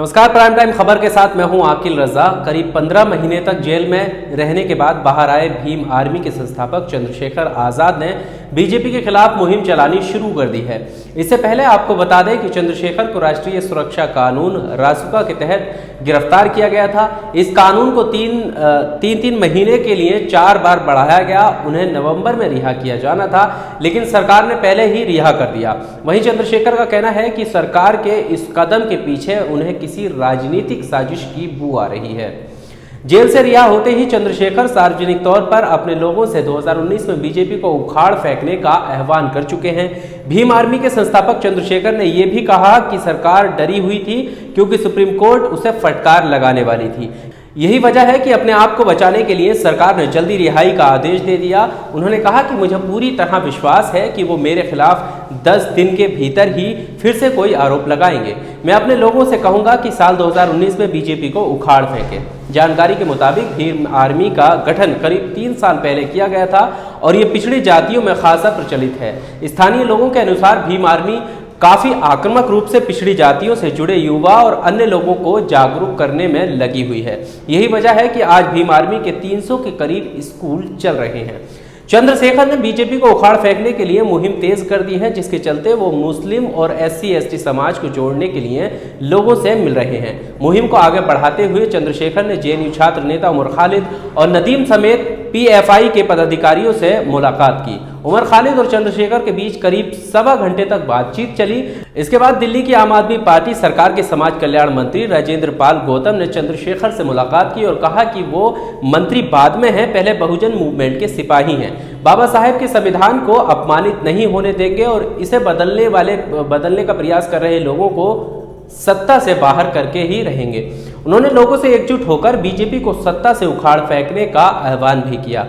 नमस्कार, prime time खबर के साथ मैं हूं आकिल रजा। करीब 15 महीने तक जेल में रहने के बाद बाहर आए भीम आर्मी के संस्थापक चंद्रशेखर आजाद ने बीजेपी के खिलाफ मुहिम चलानी शुरू कर दी है। इससे पहले आपको बता दें कि चंद्रशेखर को राष्ट्रीय सुरक्षा कानून रासुका के तहत गिरफ्तार किया गया था। इस कानून को तीन महीने के लिए 4 बार बढ़ाया गया। उन्हें नवंबर में रिहा किया जाना था, लेकिन सरकार ने पहले ही रिहा कर दिया। वहीं चंद्रशेखर का कहना है कि सरकार के इस कदम के पीछे उन्हें किसी राजनीतिक साजिश की बू आ रही है। जेल से रिहा होते ही चंद्रशेखर सार्वजनिक तौर पर अपने लोगों से 2019 में बीजेपी को उखाड़ फेंकने का आह्वान कर चुके हैं। भीम आर्मी के संस्थापक चंद्रशेखर ने यह भी कहा कि सरकार डरी हुई थी क्योंकि सुप्रीम कोर्ट उसे फटकार लगाने वाली थी। यही वजह है कि अपने आप को बचाने के लिए सरकार ने जल्दी रिहाई का आदेश दे दिया। उन्होंने कहा कि मुझे पूरी तरह विश्वास है कि वो मेरे खिलाफ 10 दिन के भीतर ही फिर से कोई आरोप लगाएंगे। मैं अपने लोगों से कहूंगा कि साल 2019 में बीजेपी को उखाड़ फेंके। जानकारी के मुताबिक भीम आर्मी का गठन करीब 3 साल पहले किया गया था और ये पिछड़ी जातियों में खासा प्रचलित है। स्थानीय लोगों के अनुसार भीम आर्मी काफी आक्रामक रूप से पिछड़ी जातियों से जुड़े युवा और अन्य लोगों को जागरूक करने में लगी हुई है। यही वजह है कि आज भीम आर्मी के 300 के करीब स्कूल चल रहे हैं। चंद्रशेखर ने बीजेपी को उखाड़ फेंकने के लिए मुहिम तेज कर दी है, जिसके चलते वो मुस्लिम और SC/ST समाज को जोड़ने के लिए लोगों से मिल रहे हैं। मुहिम को आगे बढ़ाते हुए चंद्रशेखर ने JNU छात्र नेता उमर खालिद और नदीम समेत PFI के पदाधिकारियों से मुलाकात की। उमर खालिद और चंद्रशेखर के बीच करीब 1.25 घंटे तक बातचीत चली। इसके बाद दिल्ली की आम आदमी पार्टी सरकार के समाज कल्याण मंत्री राजेंद्र पाल गौतम ने चंद्रशेखर से मुलाकात की और कहा कि वो मंत्री बाद में हैं, पहले बहुजन मूवमेंट के सिपाही हैं। बाबा साहेब के संविधान को अपमानित नहीं होने देंगे और इसे बदलने का प्रयास कर रहे लोगों को सत्ता से बाहर करके ही रहेंगे। उन्होंने लोगों से एकजुट होकर बीजेपी को सत्ता से उखाड़ फेंकने का आह्वान भी किया।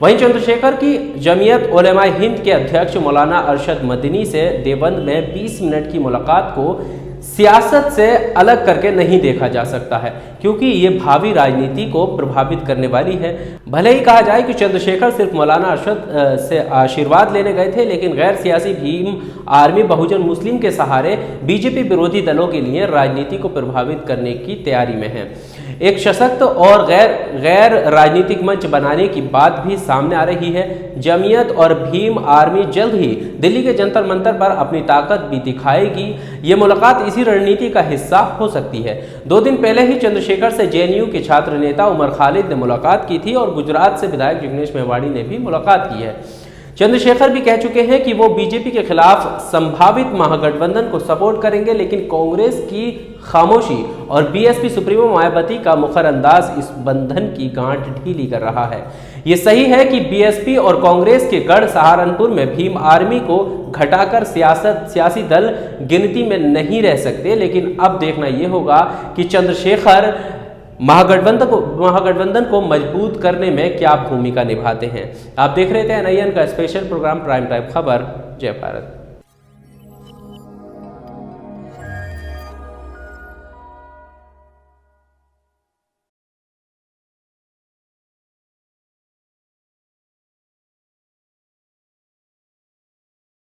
वहीं चंद्रशेखर की जमीयत उलेमाए हिंद के अध्यक्ष मौलाना अरशद मदनी से देवबंद में 20 मिनट की मुलाकात को सियासत से अलग करके नहीं देखा जा सकता है, क्योंकि ये भावी राजनीति को प्रभावित करने वाली है। भले ही कहा जाए कि चंद्रशेखर सिर्फ मौलाना अरशद से आशीर्वाद लेने गए थे, लेकिन गैर सियासी भीम आर्मी बहुजन मुस्लिम के सहारे बीजेपी विरोधी दलों के लिए राजनीति को प्रभावित करने की तैयारी में है। एक सशक्त और गैर राजनीतिक मंच बनाने की बात भी सामने आ रही है। जमीयत और भीम आर्मी जल्द ही दिल्ली के जंतर मंतर पर अपनी ताकत भी दिखाएगी। ये मुलाकात इसी रणनीति का हिस्सा हो सकती है। 2 दिन पहले ही चंद्रशेखर से JNU के छात्र नेता उमर खालिद ने मुलाकात की थी और गुजरात से विधायक जिग्नेश मेवाड़ी ने भी मुलाकात की है। चंद्रशेखर भी कह चुके हैं कि वो बीजेपी के खिलाफ संभावित महागठबंधन को सपोर्ट करेंगे, लेकिन कांग्रेस की खामोशी और BSP सुप्रीमो मायावती का मुखर अंदाज इस बंधन की गांठ ढीली कर रहा है। ये सही है कि BSP और कांग्रेस के गढ़ सहारनपुर में भीम आर्मी को घटाकर सियासी दल गिनती में नहीं रह सकते, लेकिन अब देखना यह होगा कि चंद्रशेखर महागठबंधन को मजबूत करने में क्या भूमिका निभाते हैं। आप देख रहे थे NIN का स्पेशल प्रोग्राम प्राइम टाइम खबर। जय भारत।